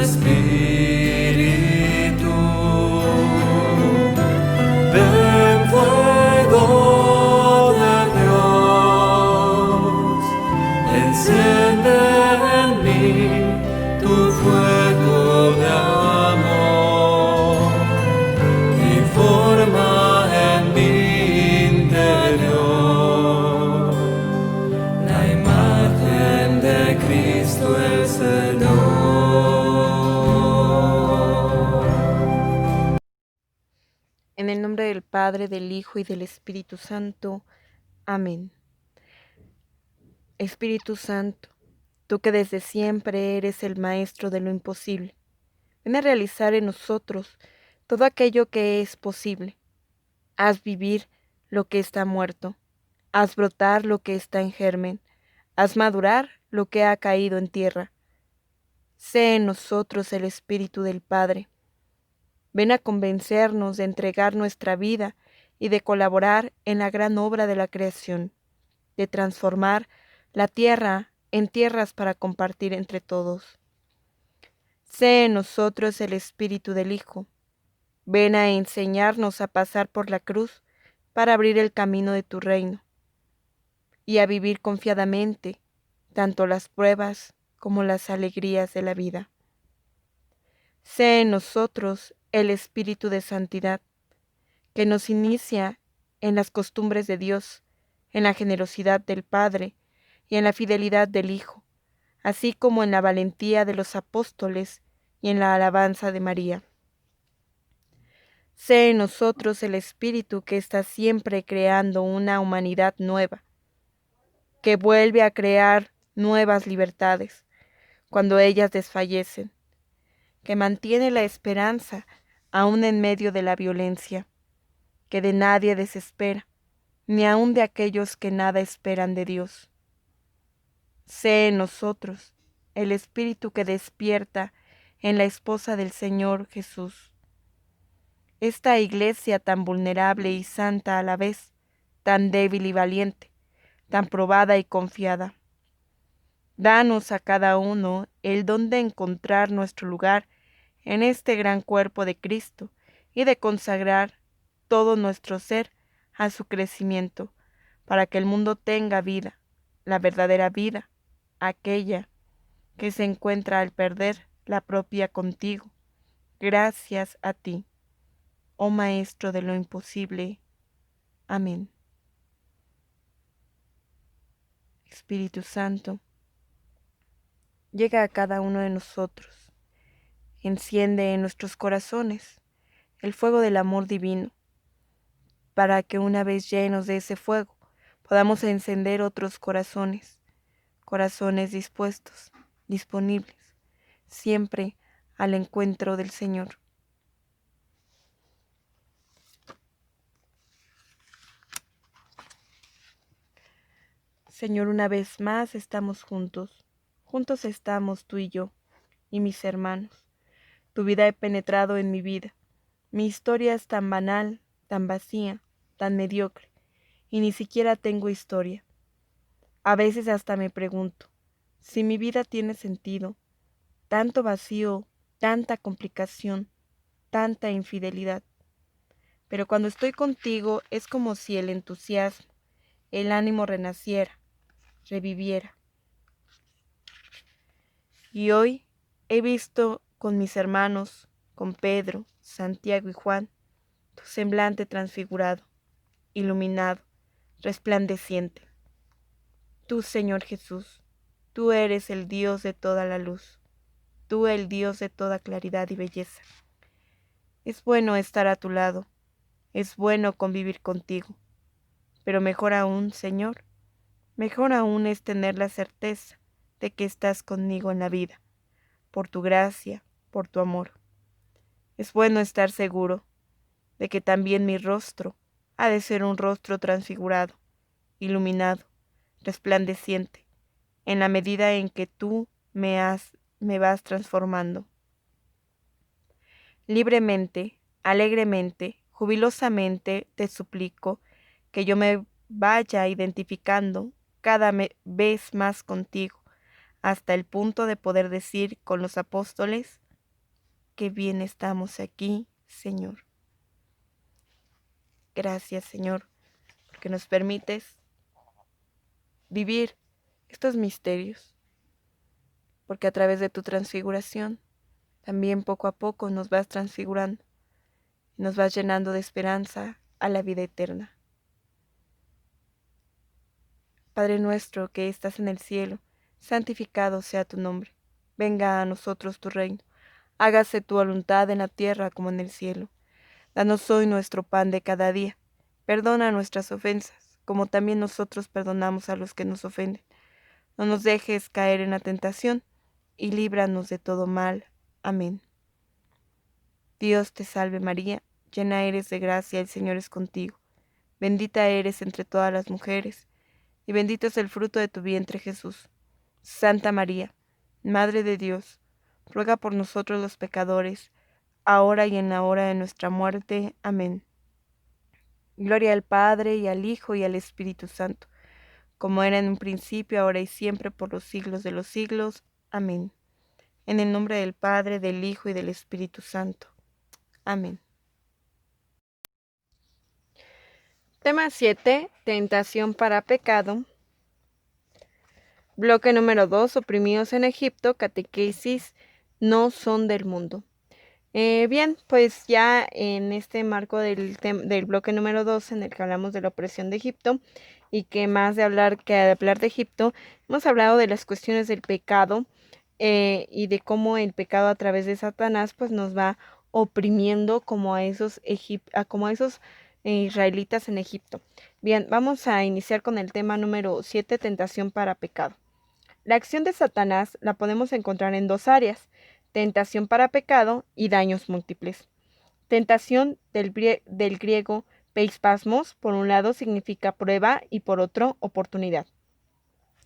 Espíritu. Ven, fuego de Dios, enciende en mí tu fuego de amor y forma en mi interior la imagen de Cristo el Señor. En el nombre del Padre, del Hijo y del Espíritu Santo. Amén. Espíritu Santo, tú que desde siempre eres el Maestro de lo imposible, ven a realizar en nosotros todo aquello que es posible. Haz vivir lo que está muerto, haz brotar lo que está en germen, haz madurar lo que ha caído en tierra. Sé en nosotros el Espíritu del Padre. Ven a convencernos de entregar nuestra vida y de colaborar en la gran obra de la creación, de transformar la tierra en tierras para compartir entre todos. Sé en nosotros el Espíritu del Hijo. Ven a enseñarnos a pasar por la cruz para abrir el camino de tu reino y a vivir confiadamente tanto las pruebas como las alegrías de la vida. Sé en nosotros el Espíritu de santidad, que nos inicia en las costumbres de Dios, en la generosidad del Padre y en la fidelidad del Hijo, así como en la valentía de los apóstoles y en la alabanza de María. Sé en nosotros el Espíritu que está siempre creando una humanidad nueva, que vuelve a crear nuevas libertades cuando ellas desfallecen, que mantiene la esperanza aún en medio de la violencia, que de nadie desespera, ni aun de aquellos que nada esperan de Dios. Sé en nosotros el Espíritu que despierta en la esposa del Señor Jesús. Esta iglesia tan vulnerable y santa a la vez, tan débil y valiente, tan probada y confiada. Danos a cada uno el don de encontrar nuestro lugar en este gran cuerpo de Cristo y de consagrar todo nuestro ser a su crecimiento, para que el mundo tenga vida, la verdadera vida, aquella que se encuentra al perder la propia contigo. Gracias a ti, oh Maestro de lo imposible. Amén. Espíritu Santo, llega a cada uno de nosotros, enciende en nuestros corazones el fuego del amor divino, para que una vez llenos de ese fuego podamos encender otros corazones, corazones dispuestos, disponibles, siempre al encuentro del Señor. Señor, una vez más estamos juntos, juntos estamos tú y yo, y mis hermanos. Tu vida he penetrado en mi vida. Mi historia es tan banal, tan vacía, tan mediocre, y ni siquiera tengo historia. A veces hasta me pregunto, si mi vida tiene sentido, tanto vacío, tanta complicación, tanta infidelidad. Pero cuando estoy contigo es como si el entusiasmo, el ánimo renaciera, reviviera. Y hoy he visto con mis hermanos, con Pedro, Santiago y Juan, tu semblante transfigurado, iluminado, resplandeciente. Tú, Señor Jesús, tú eres el Dios de toda la luz, tú el Dios de toda claridad y belleza. Es bueno estar a tu lado, es bueno convivir contigo, pero mejor aún, Señor, mejor aún es tener la certeza de que estás conmigo en la vida, por tu gracia, por tu amor. Es bueno estar seguro de que también mi rostro ha de ser un rostro transfigurado, iluminado, resplandeciente, en la medida en que tú me vas transformando. Libremente, alegremente, jubilosamente te suplico que yo me vaya identificando cada vez más contigo, hasta el punto de poder decir con los apóstoles: qué bien estamos aquí, Señor. Gracias, Señor, porque nos permites vivir estos misterios, porque a través de tu transfiguración también poco a poco nos vas transfigurando y nos vas llenando de esperanza a la vida eterna. Padre nuestro que estás en el cielo, santificado sea tu nombre. Venga a nosotros tu reino. Hágase tu voluntad en la tierra como en el cielo. Danos hoy nuestro pan de cada día. Perdona nuestras ofensas, como también nosotros perdonamos a los que nos ofenden. No nos dejes caer en la tentación, y líbranos de todo mal. Amén. Dios te salve María, llena eres de gracia, el Señor es contigo. Bendita eres entre todas las mujeres, y bendito es el fruto de tu vientre Jesús. Santa María, Madre de Dios, ruega por nosotros los pecadores, ahora y en la hora de nuestra muerte. Amén. Gloria al Padre, y al Hijo, y al Espíritu Santo, como era en un principio, ahora y siempre, por los siglos de los siglos. Amén. En el nombre del Padre, del Hijo y del Espíritu Santo. Amén. Tema 7. Tentación para pecado. Bloque número 2. Oprimidos en Egipto. Catequesis. No son del mundo. Bien, pues ya en este marco del bloque número 2, en el que hablamos de la opresión de Egipto, y que más de hablar que hablar de Egipto, hemos hablado de las cuestiones del pecado, y de cómo el pecado a través de Satanás pues nos va oprimiendo como a esos israelitas en Egipto. Bien, vamos a iniciar con el tema número 7, tentación para pecado. La acción de Satanás la podemos encontrar en dos áreas: tentación para pecado y daños múltiples. Tentación del griego peispasmos, por un lado significa prueba y por otro oportunidad.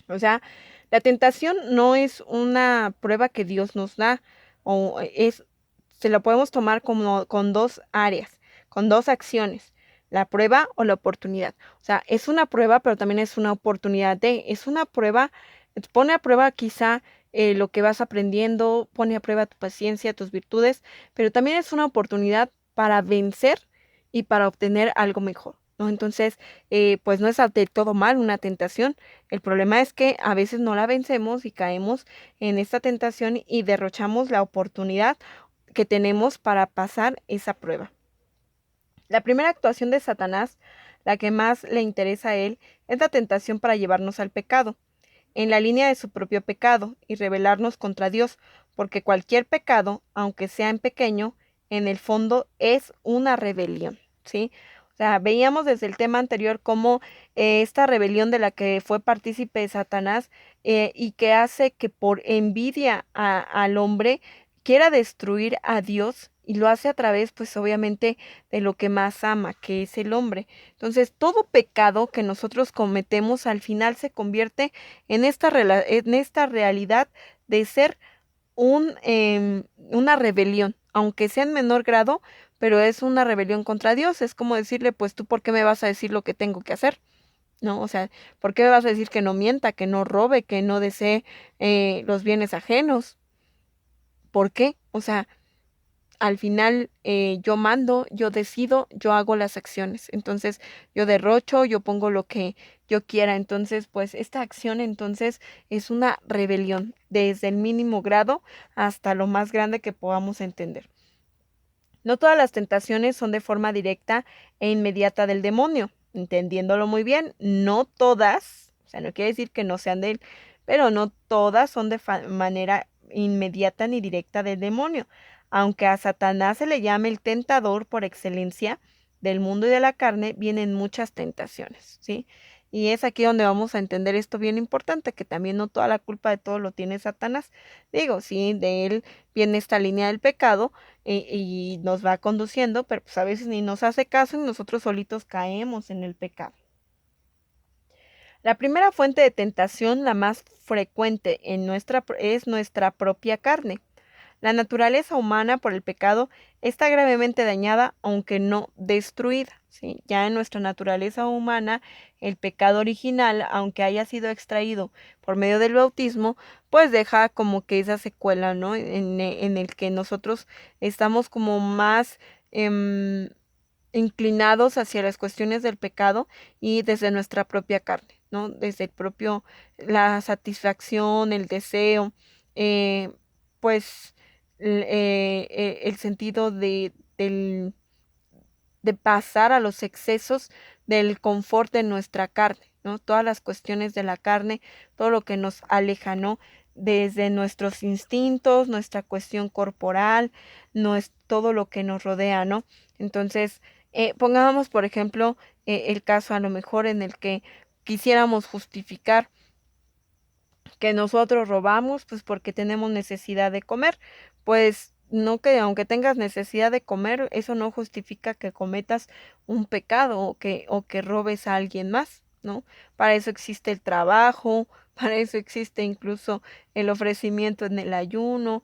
O sea, la tentación no es una prueba que Dios nos da, se lo podemos tomar como con dos áreas, con dos acciones: la prueba o la oportunidad. O sea, es una prueba, pero también es una oportunidad es una prueba, pone a prueba quizá lo que vas aprendiendo, pone a prueba tu paciencia, tus virtudes, pero también es una oportunidad para vencer y para obtener algo mejor, ¿no? Entonces, pues no es de todo mal una tentación. El problema es que a veces no la vencemos y caemos en esta tentación y derrochamos la oportunidad que tenemos para pasar esa prueba. La primera actuación de Satanás, la que más le interesa a él, es la tentación para llevarnos al pecado, en la línea de su propio pecado, y rebelarnos contra Dios, porque cualquier pecado, aunque sea en pequeño, en el fondo es una rebelión, ¿sí? O sea, veíamos desde el tema anterior cómo esta rebelión de la que fue partícipe Satanás, y que hace que por envidia al hombre quiera destruir a Dios, y lo hace a través, pues obviamente, de lo que más ama, que es el hombre. Entonces, todo pecado que nosotros cometemos al final se convierte en esta realidad de ser una rebelión, aunque sea en menor grado, pero es una rebelión contra Dios. Es como decirle, pues tú, ¿por qué me vas a decir lo que tengo que hacer? ¿No? O sea, ¿por qué me vas a decir que no mienta, que no robe, que no desee los bienes ajenos? ¿Por qué? O sea, al final yo mando, yo decido, yo hago las acciones. Entonces yo derrocho, yo pongo lo que yo quiera. Entonces, pues esta acción entonces es una rebelión desde el mínimo grado hasta lo más grande que podamos entender. No todas las tentaciones son de forma directa e inmediata del demonio. Entendiéndolo muy bien, no todas, o sea, no quiere decir que no sean de él, pero no todas son de manera inmediata ni directa del demonio. Aunque a Satanás se le llame el tentador por excelencia del mundo y de la carne, vienen muchas tentaciones, ¿sí? Y es aquí donde vamos a entender esto bien importante, que también no toda la culpa de todo lo tiene Satanás. Digo, sí, de él viene esta línea del pecado, y nos va conduciendo, pero pues a veces ni nos hace caso y nosotros solitos caemos en el pecado. La primera fuente de tentación, la más frecuente es nuestra propia carne. La naturaleza humana por el pecado está gravemente dañada, aunque no destruida. ¿Sí? Ya en nuestra naturaleza humana, el pecado original, aunque haya sido extraído por medio del bautismo, pues deja como que esa secuela, ¿no? En el que nosotros estamos como más inclinados hacia las cuestiones del pecado y desde nuestra propia carne, ¿no? Desde la satisfacción, el deseo, eh, pues el sentido de pasar a los excesos del confort de nuestra carne, ¿no? Todas las cuestiones de la carne, todo lo que nos aleja, ¿no? Desde nuestros instintos, nuestra cuestión corporal, no es todo lo que nos rodea, ¿no? Entonces, pongamos, por ejemplo, el caso a lo mejor en el que quisiéramos justificar que nosotros robamos, pues porque tenemos necesidad de comer. Pues no, que aunque tengas necesidad de comer, eso no justifica que cometas un pecado o que robes a alguien más, ¿no? Para eso existe el trabajo, para eso existe incluso el ofrecimiento en el ayuno,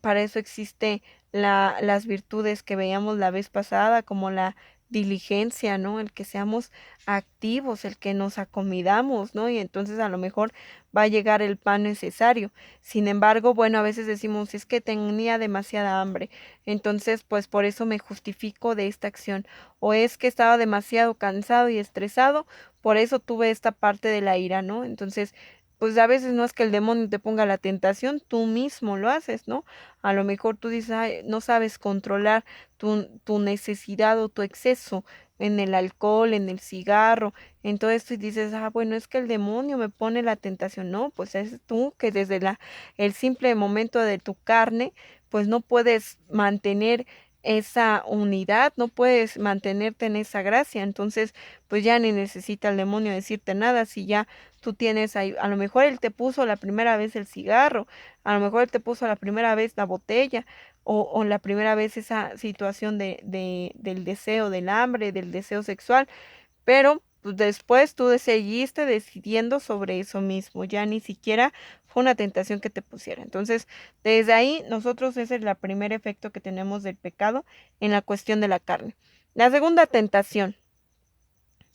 para eso existe las virtudes que veíamos la vez pasada, como la diligencia, ¿no? El que seamos activos, el que nos acomidamos, ¿no? Y entonces a lo mejor va a llegar el pan necesario. Sin embargo, bueno, a veces decimos, es que tenía demasiada hambre, entonces pues por eso me justifico de esta acción, o es que estaba demasiado cansado y estresado, por eso tuve esta parte de la ira, ¿no? Entonces, pues a veces no es que el demonio te ponga la tentación, tú mismo lo haces, ¿no? A lo mejor tú dices, "Ay, no sabes controlar tu necesidad o tu exceso en el alcohol, en el cigarro, en todo esto", y dices, bueno, es que el demonio me pone la tentación. No, pues es tú que desde el simple momento de tu carne, pues no puedes mantener esa unidad, no puedes mantenerte en esa gracia. Entonces, pues ya ni necesita el demonio decirte nada, si ya tú tienes ahí, a lo mejor él te puso la primera vez el cigarro, a lo mejor él te puso la primera vez la botella, o la primera vez esa situación del deseo, del hambre, del deseo sexual, pero pues, después tú seguiste decidiendo sobre eso mismo, ya ni siquiera fue una tentación que te pusiera. Entonces, desde ahí nosotros ese es el primer efecto que tenemos del pecado en la cuestión de la carne. La segunda tentación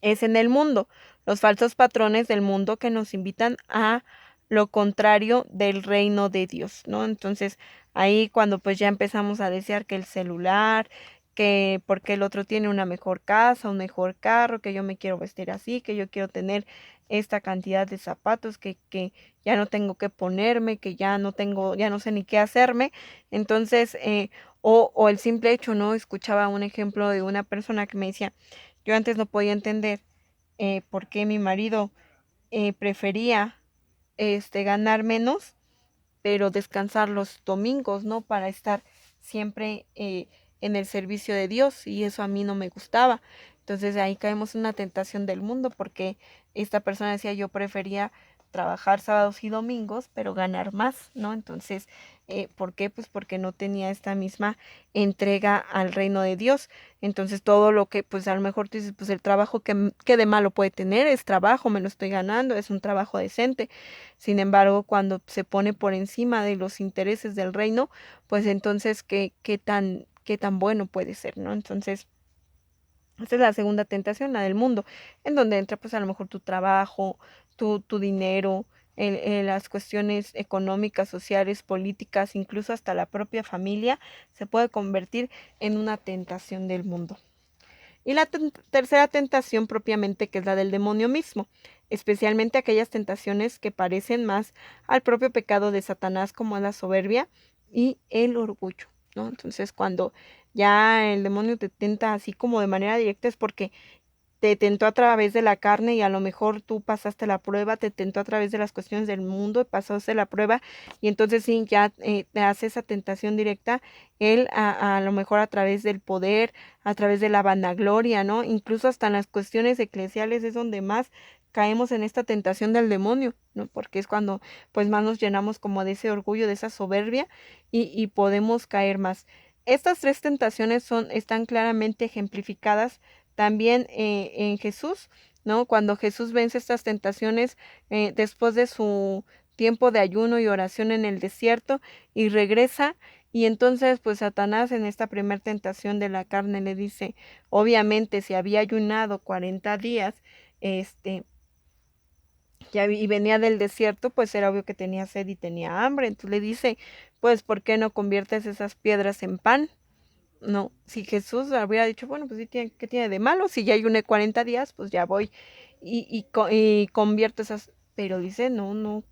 es en el mundo, los falsos patrones del mundo que nos invitan a lo contrario del reino de Dios, ¿no? Entonces, ahí cuando pues ya empezamos a desear que el celular, que porque el otro tiene una mejor casa, un mejor carro, que yo me quiero vestir así, que yo quiero tener esta cantidad de zapatos, que ya no tengo que ponerme, que ya no tengo, ya no sé ni qué hacerme. Entonces, o el simple hecho, ¿no? Escuchaba un ejemplo de una persona que me decía, yo antes no podía entender por qué mi marido prefería ganar menos, pero descansar los domingos, ¿no? Para estar siempre en el servicio de Dios, y eso a mí no me gustaba. Entonces ahí caemos en una tentación del mundo, porque esta persona decía, yo prefería trabajar sábados y domingos, pero ganar más, ¿no? Entonces, ¿por qué? Pues porque no tenía esta misma entrega al reino de Dios. Entonces todo lo que, pues a lo mejor tú dices, pues el trabajo que de malo puede tener, es trabajo, me lo estoy ganando, es un trabajo decente. Sin embargo, cuando se pone por encima de los intereses del reino, pues entonces, qué tan bueno puede ser, ¿no? Entonces, esta es la segunda tentación, la del mundo, en donde entra pues a lo mejor tu trabajo, tu dinero, las cuestiones económicas, sociales, políticas, incluso hasta la propia familia, se puede convertir en una tentación del mundo. Y la tercera tentación propiamente, que es la del demonio mismo, especialmente aquellas tentaciones que parecen más al propio pecado de Satanás, como la soberbia y el orgullo, ¿no? Entonces, cuando ya el demonio te tenta así como de manera directa, es porque te tentó a través de la carne, y a lo mejor tú pasaste la prueba, te tentó a través de las cuestiones del mundo y pasaste la prueba, y entonces sí, ya te hace esa tentación directa, él a lo mejor a través del poder, a través de la vanagloria, ¿no? Incluso hasta en las cuestiones eclesiales es donde más caemos en esta tentación del demonio, ¿no? Porque es cuando pues más nos llenamos como de ese orgullo, de esa soberbia, y podemos caer más. Estas tres tentaciones están claramente ejemplificadas también en Jesús, ¿no? Cuando Jesús vence estas tentaciones después de su tiempo de ayuno y oración en el desierto, y regresa Y entonces, pues Satanás en esta primera tentación de la carne le dice, obviamente si había ayunado 40 días, y venía del desierto, pues era obvio que tenía sed y tenía hambre. Entonces le dice, pues, ¿por qué no conviertes esas piedras en pan? No, si Jesús habría dicho, bueno, pues sí, ¿qué tiene de malo? Si ya ayuné 40 días, pues ya voy y convierto esas. Pero dice, no, no,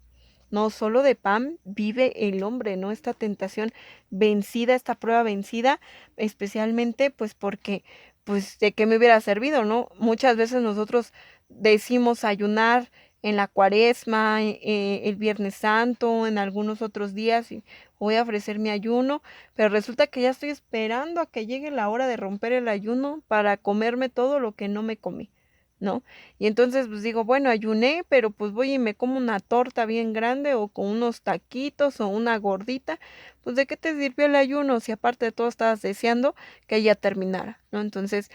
no, solo de pan vive el hombre, ¿no? Esta tentación vencida, esta prueba vencida, especialmente pues porque, pues, ¿de qué me hubiera servido, no? Muchas veces nosotros decimos ayunar en la cuaresma, el Viernes Santo, en algunos otros días, y voy a ofrecer mi ayuno, pero resulta que ya estoy esperando a que llegue la hora de romper el ayuno para comerme todo lo que no me comí, ¿no? Y entonces pues digo, bueno, ayuné, pero pues voy y me como una torta bien grande o con unos taquitos o una gordita, pues ¿de qué te sirvió el ayuno si aparte de todo estabas deseando que ya terminara, ¿no? Entonces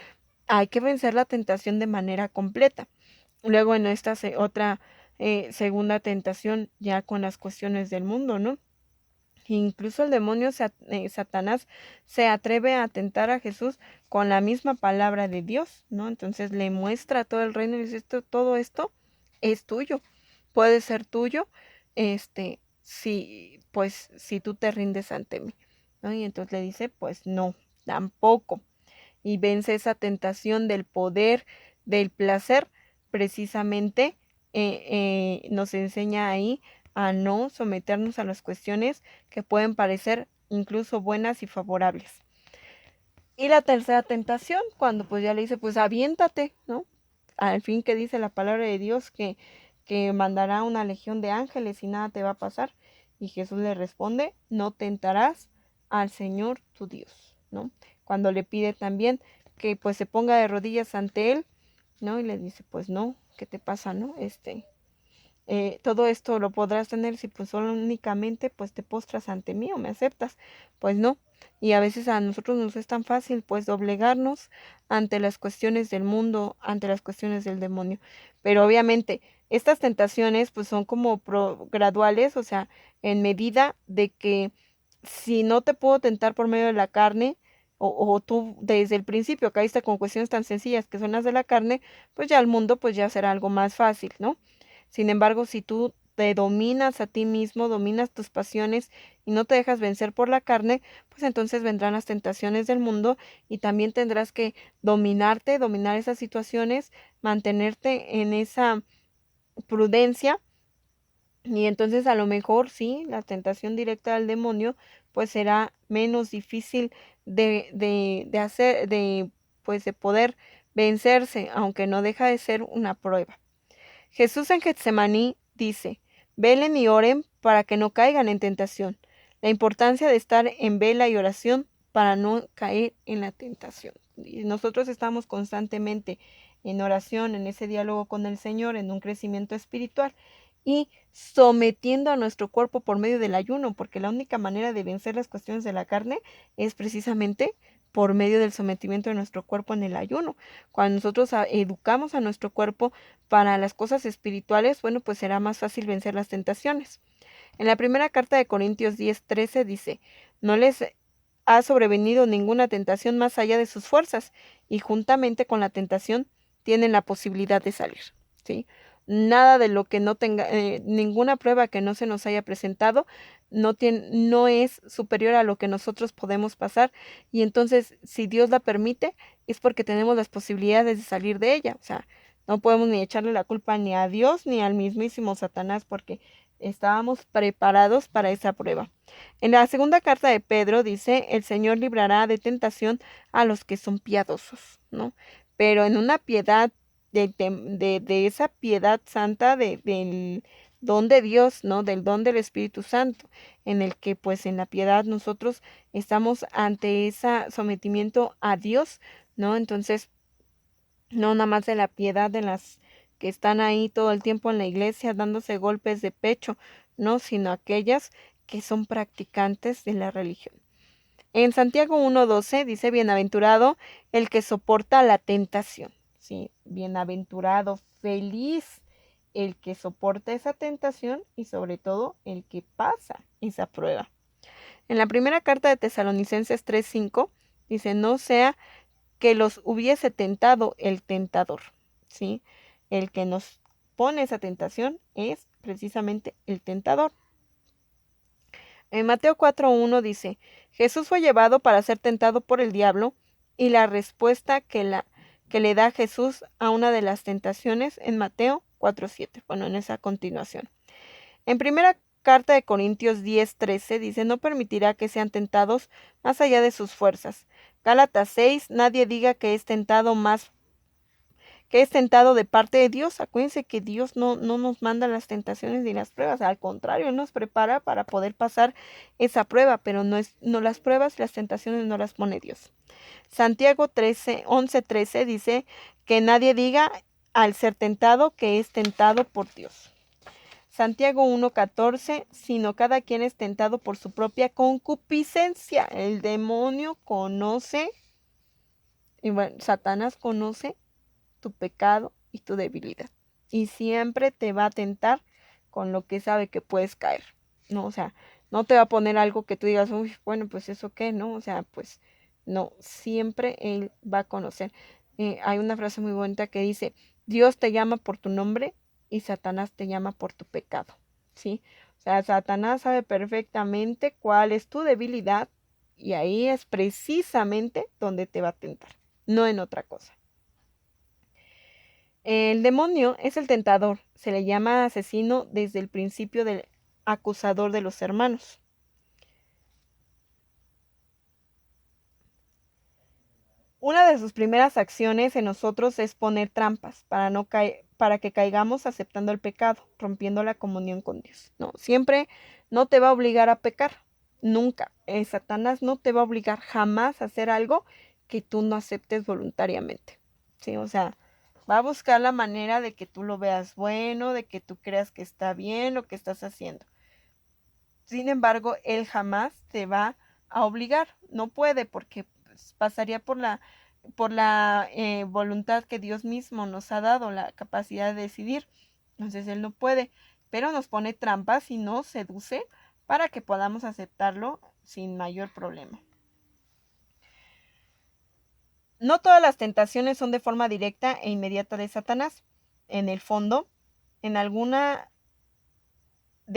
hay que vencer la tentación de manera completa. Luego en esta otra segunda tentación ya con las cuestiones del mundo, ¿no? Incluso el demonio Satanás se atreve a tentar a Jesús con la misma palabra de Dios, ¿no? Entonces le muestra todo el reino y dice, todo esto es tuyo, puede ser tuyo, si tú te rindes ante mí, ¿no? Y entonces le dice, pues no, tampoco. Y vence esa tentación del poder, del placer, precisamente nos enseña ahí a no someternos a las cuestiones que pueden parecer incluso buenas y favorables. Y la tercera tentación, cuando pues ya le dice, pues aviéntate, ¿no? Al fin que dice la palabra de Dios que mandará una legión de ángeles y nada te va a pasar. Y Jesús le responde, no tentarás al Señor tu Dios, ¿no? Cuando le pide también que pues se ponga de rodillas ante él, ¿no? Y le dice, pues no, ¿qué te pasa, no? Todo esto lo podrás tener si pues solo únicamente pues te postras ante mí o me aceptas, pues no. Y a veces a nosotros nos es tan fácil pues doblegarnos ante las cuestiones del mundo, ante las cuestiones del demonio. Pero obviamente estas tentaciones pues son como graduales, o sea, en medida de que si no te puedo tentar por medio de la carne, o tú desde el principio caíste con cuestiones tan sencillas que son las de la carne, pues ya el mundo pues ya será algo más fácil, ¿no? Sin embargo, si tú te dominas a ti mismo, dominas tus pasiones y no te dejas vencer por la carne, pues entonces vendrán las tentaciones del mundo y también tendrás que dominarte, dominar esas situaciones, mantenerte en esa prudencia y entonces a lo mejor sí, la tentación directa del demonio pues será menos difícil de hacer, pues de poder vencerse, aunque no deja de ser una prueba. Jesús en Getsemaní dice, velen y oren para que no caigan en tentación. La importancia de estar en vela y oración para no caer en la tentación. Y nosotros estamos constantemente en oración, en ese diálogo con el Señor, en un crecimiento espiritual y sometiendo a nuestro cuerpo por medio del ayuno, porque la única manera de vencer las cuestiones de la carne es precisamente por medio del sometimiento de nuestro cuerpo en el ayuno. Cuando nosotros educamos a nuestro cuerpo para las cosas espirituales, bueno, pues será más fácil vencer las tentaciones. En la primera carta de Corintios 10:13 dice, no les ha sobrevenido ninguna tentación más allá de sus fuerzas, y juntamente con la tentación tienen la posibilidad de salir, ¿sí? Nada de lo que no tenga, ninguna prueba que no se nos haya presentado no es superior a lo que nosotros podemos pasar, y entonces si Dios la permite es porque tenemos las posibilidades de salir de ella. O sea, no podemos ni echarle la culpa ni a Dios ni al mismísimo Satanás porque estábamos preparados para esa prueba. En la segunda carta de Pedro dice, el Señor librará de tentación a los que son piadosos, ¿no? Pero en una piedad de esa piedad santa del don de Dios, ¿no? Del don del Espíritu Santo, en el que pues en la piedad nosotros estamos ante ese sometimiento a Dios, ¿no? Entonces, no nada más de la piedad de las que están ahí todo el tiempo en la iglesia dándose golpes de pecho, no, sino aquellas que son practicantes de la religión. En Santiago 1:12 dice, bienaventurado el que soporta la tentación, ¿sí? Bienaventurado, feliz el que soporta esa tentación y sobre todo el que pasa esa prueba. En la primera carta de Tesalonicenses 3:5 dice, no sea que los hubiese tentado el tentador, ¿sí? El que nos pone esa tentación es precisamente el tentador. En Mateo 4:1 dice, Jesús fue llevado para ser tentado por el diablo, y la respuesta que le da Jesús a una de las tentaciones en Mateo 4:7, bueno, en esa continuación. En primera carta de Corintios 10:13 dice, no permitirá que sean tentados más allá de sus fuerzas. Gálatas 6, nadie diga que es tentado de parte de Dios. Acuérdense que Dios no nos manda las tentaciones ni las pruebas, al contrario, Él nos prepara para poder pasar esa prueba, pero no las pruebas y las tentaciones no las pone Dios. Santiago 11:13 dice que nadie diga al ser tentado que es tentado por Dios. Santiago 1:14, sino cada quien es tentado por su propia concupiscencia. El demonio conoce, y bueno, Satanás conoce tu pecado y tu debilidad. Y siempre te va a tentar con lo que sabe que puedes caer, ¿no? O sea, no te va a poner algo que tú digas, uy, bueno, pues eso qué, ¿no? O sea, pues no, siempre él va a conocer. Hay una frase muy bonita que dice, Dios te llama por tu nombre y Satanás te llama por tu pecado, ¿sí? O sea, Satanás sabe perfectamente cuál es tu debilidad y ahí es precisamente donde te va a tentar, no en otra cosa. El demonio es el tentador, se le llama asesino desde el principio del acusador de los hermanos. Una de sus primeras acciones en nosotros es poner trampas para que caigamos aceptando el pecado, rompiendo la comunión con Dios. No, siempre no te va a obligar a pecar, nunca. Satanás no te va a obligar jamás a hacer algo que tú no aceptes voluntariamente. Sí, o sea, va a buscar la manera de que tú lo veas bueno, de que tú creas que está bien lo que estás haciendo. Sin embargo, él jamás te va a obligar. No puede porque pues, pasaría por la voluntad que Dios mismo nos ha dado, la capacidad de decidir. Entonces él no puede, pero nos pone trampas y nos seduce para que podamos aceptarlo sin mayor problema. No todas las tentaciones son de forma directa e inmediata de Satanás. En el fondo, de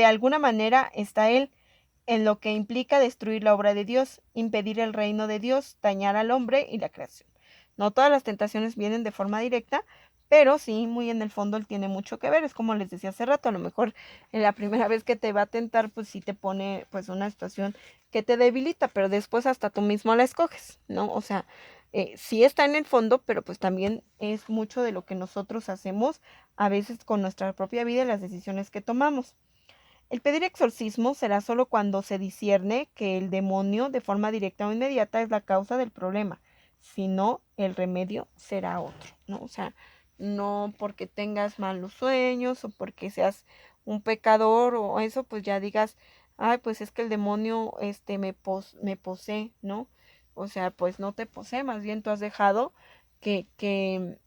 alguna manera está él, en lo que implica destruir la obra de Dios, impedir el reino de Dios, dañar al hombre y la creación. No todas las tentaciones vienen de forma directa, pero sí, muy en el fondo él tiene mucho que ver. Es como les decía hace rato, a lo mejor en la primera vez que te va a tentar, pues sí te pone pues una situación que te debilita, pero después hasta tú mismo la escoges, ¿no? O sea, sí está en el fondo, pero pues también es mucho de lo que nosotros hacemos a veces con nuestra propia vida y las decisiones que tomamos. El pedir exorcismo será solo cuando se discierne que el demonio de forma directa o inmediata es la causa del problema, si no, el remedio será otro, ¿no? O sea, no porque tengas malos sueños o porque seas un pecador o eso, pues ya digas, ay, pues es que el demonio me posee, ¿no? O sea, pues no te posee, más bien tú has dejado que, que,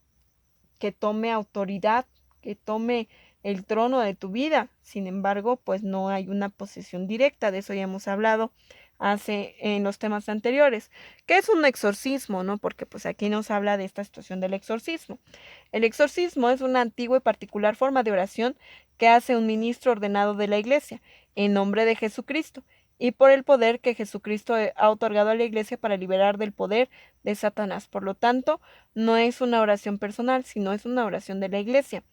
que tome autoridad, que tome el trono de tu vida. Sin embargo, pues no hay una posesión directa, de eso ya hemos hablado en los temas anteriores. ¿Qué es un exorcismo, no? Porque pues aquí nos habla de esta situación del exorcismo. El exorcismo es una antigua y particular forma de oración que hace un ministro ordenado de la Iglesia en nombre de Jesucristo y por el poder que Jesucristo ha otorgado a la Iglesia para liberar del poder de Satanás. Por lo tanto, no es una oración personal, sino es una oración de la Iglesia.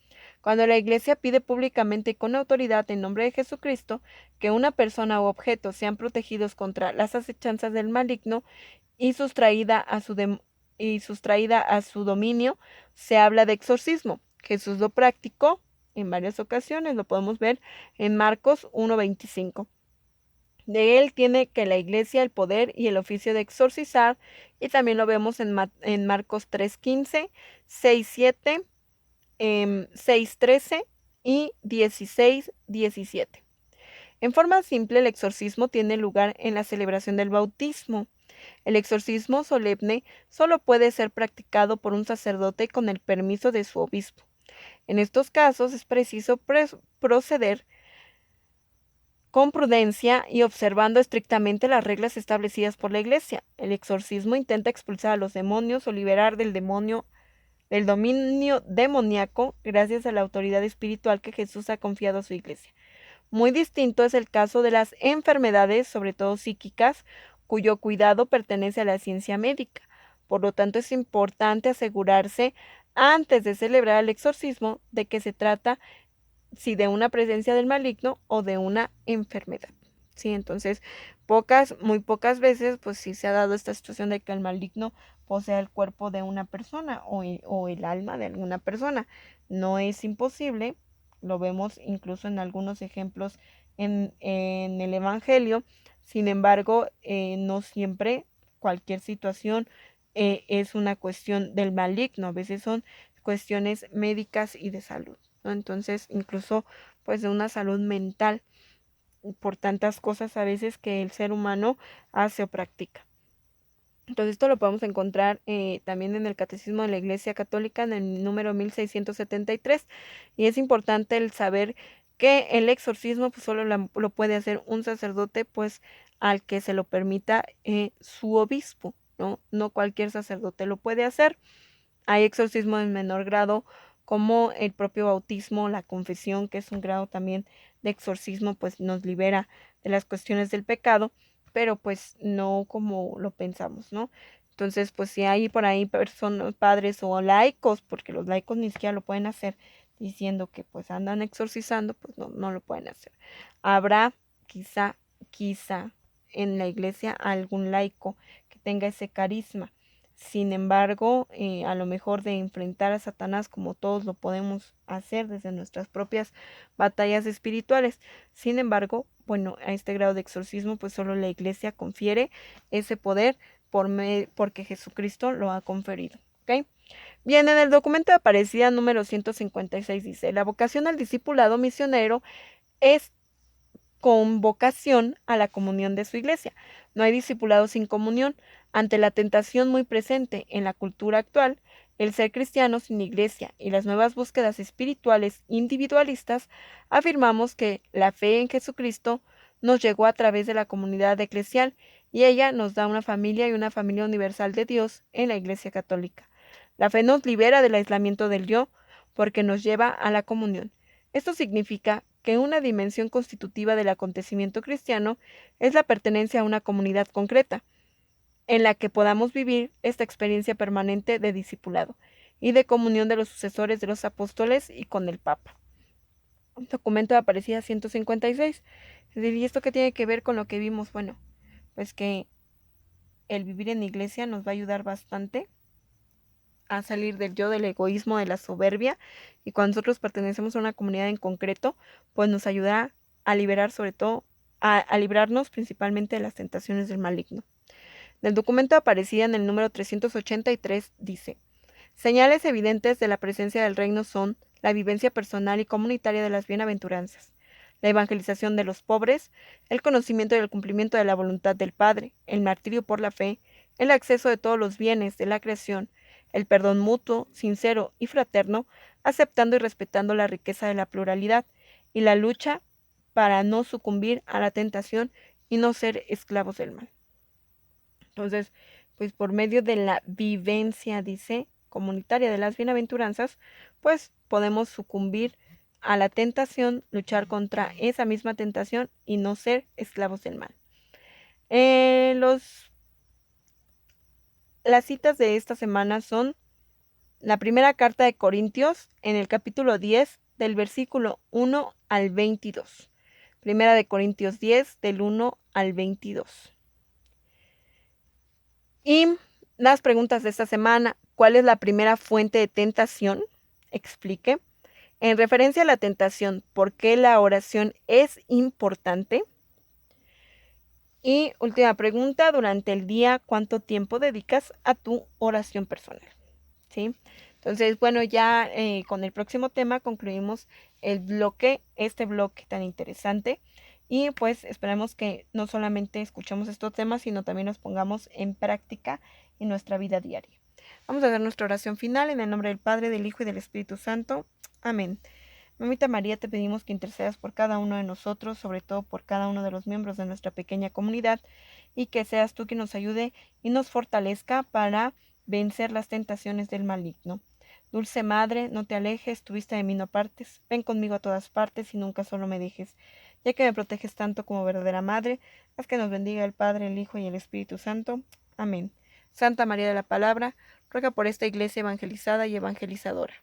Cuando la Iglesia pide públicamente y con autoridad en nombre de Jesucristo que una persona u objeto sean protegidos contra las acechanzas del maligno y sustraída a su dominio, se habla de exorcismo. Jesús lo practicó en varias ocasiones, lo podemos ver en Marcos 1:25. De él tiene que la Iglesia el poder y el oficio de exorcizar, y también lo vemos en Marcos 3:15, 6:7, 6:13 y 16:17. En forma simple, el exorcismo tiene lugar en la celebración del bautismo. El exorcismo solemne solo puede ser practicado por un sacerdote con el permiso de su obispo. En estos casos es preciso proceder con prudencia y observando estrictamente las reglas establecidas por la Iglesia. El exorcismo intenta expulsar a los demonios o liberar del dominio demoníaco gracias a la autoridad espiritual que Jesús ha confiado a su Iglesia. Muy distinto es el caso de las enfermedades, sobre todo psíquicas, cuyo cuidado pertenece a la ciencia médica. Por lo tanto, es importante asegurarse, antes de celebrar el exorcismo, de que se trata si de una presencia del maligno o de una enfermedad. Sí, entonces, muy pocas veces, pues sí se ha dado esta situación de que el maligno posea el cuerpo de una persona o el alma de alguna persona. No es imposible, lo vemos incluso en algunos ejemplos en el Evangelio. Sin embargo, no siempre cualquier situación es una cuestión del maligno, a veces son cuestiones médicas y de salud, ¿no? Entonces, incluso pues de una salud mental por tantas cosas a veces que el ser humano hace o practica. Entonces esto lo podemos encontrar también en el Catecismo de la Iglesia Católica en el número 1673, y es importante el saber que el exorcismo pues solo lo puede hacer un sacerdote, pues al que se lo permita su obispo, ¿no? No cualquier sacerdote lo puede hacer. Hay exorcismo en menor grado, como el propio bautismo, la confesión, que es un grado también de exorcismo, pues nos libera de las cuestiones del pecado, pero pues no como lo pensamos, ¿no? Entonces, pues si hay por ahí personas, padres o laicos, porque los laicos ni siquiera lo pueden hacer, diciendo que pues andan exorcizando, pues no lo pueden hacer. Habrá quizá en la iglesia algún laico que tenga ese carisma. Sin embargo, a lo mejor de enfrentar a Satanás como todos lo podemos hacer desde nuestras propias batallas espirituales. Sin embargo, bueno, a este grado de exorcismo pues solo la Iglesia confiere ese poder porque Jesucristo lo ha conferido. ¿Ok? Bien, en el documento de Aparecida número 156 dice: la vocación al discipulado misionero es con vocación a la comunión de su iglesia. No hay discipulado sin comunión. Ante la tentación muy presente en la cultura actual, el ser cristiano sin iglesia y las nuevas búsquedas espirituales individualistas, afirmamos que la fe en Jesucristo nos llegó a través de la comunidad eclesial y ella nos da una familia y una familia universal de Dios en la Iglesia Católica. La fe nos libera del aislamiento del yo porque nos lleva a la comunión. Esto significa que una dimensión constitutiva del acontecimiento cristiano es la pertenencia a una comunidad concreta, en la que podamos vivir esta experiencia permanente de discipulado y de comunión de los sucesores de los apóstoles y con el Papa. Un documento de Aparecida 156. Es decir, ¿y esto qué tiene que ver con lo que vimos? Bueno, pues que el vivir en iglesia nos va a ayudar bastante a salir del yo, del egoísmo, de la soberbia, y cuando nosotros pertenecemos a una comunidad en concreto, pues nos ayuda a liberar sobre todo, a librarnos principalmente de las tentaciones del maligno. Del documento Aparecida en el número 383 dice: señales evidentes de la presencia del reino son la vivencia personal y comunitaria de las bienaventuranzas, la evangelización de los pobres, el conocimiento y el cumplimiento de la voluntad del Padre, el martirio por la fe, el acceso de todos los bienes de la creación, el perdón mutuo, sincero y fraterno, aceptando y respetando la riqueza de la pluralidad, y la lucha para no sucumbir a la tentación y no ser esclavos del mal. Entonces, pues por medio de la vivencia, dice, comunitaria de las bienaventuranzas, pues podemos sucumbir a la tentación, luchar contra esa misma tentación y no ser esclavos del mal. Las citas de esta semana son la primera carta de Corintios en el capítulo 10 del versículo 1 al 22. Primera de Corintios 10 del 1 al 22. Y las preguntas de esta semana: ¿cuál es la primera fuente de tentación? Explique. En referencia a la tentación, ¿por qué la oración es importante? Y última pregunta: durante el día, ¿cuánto tiempo dedicas a tu oración personal? ¿Sí? Entonces, bueno, ya con el próximo tema concluimos este bloque tan interesante. Y pues esperamos que no solamente escuchemos estos temas, sino también los pongamos en práctica en nuestra vida diaria. Vamos a hacer nuestra oración final en el nombre del Padre, del Hijo y del Espíritu Santo. Amén. Mamita María, te pedimos que intercedas por cada uno de nosotros, sobre todo por cada uno de los miembros de nuestra pequeña comunidad, y que seas tú quien nos ayude y nos fortalezca para vencer las tentaciones del maligno. Dulce Madre, no te alejes, tu vista de mí no apartes, ven conmigo a todas partes y nunca solo me dejes, ya que me proteges tanto como verdadera Madre, haz que nos bendiga el Padre, el Hijo y el Espíritu Santo. Amén. Santa María de la Palabra, ruega por esta iglesia evangelizada y evangelizadora.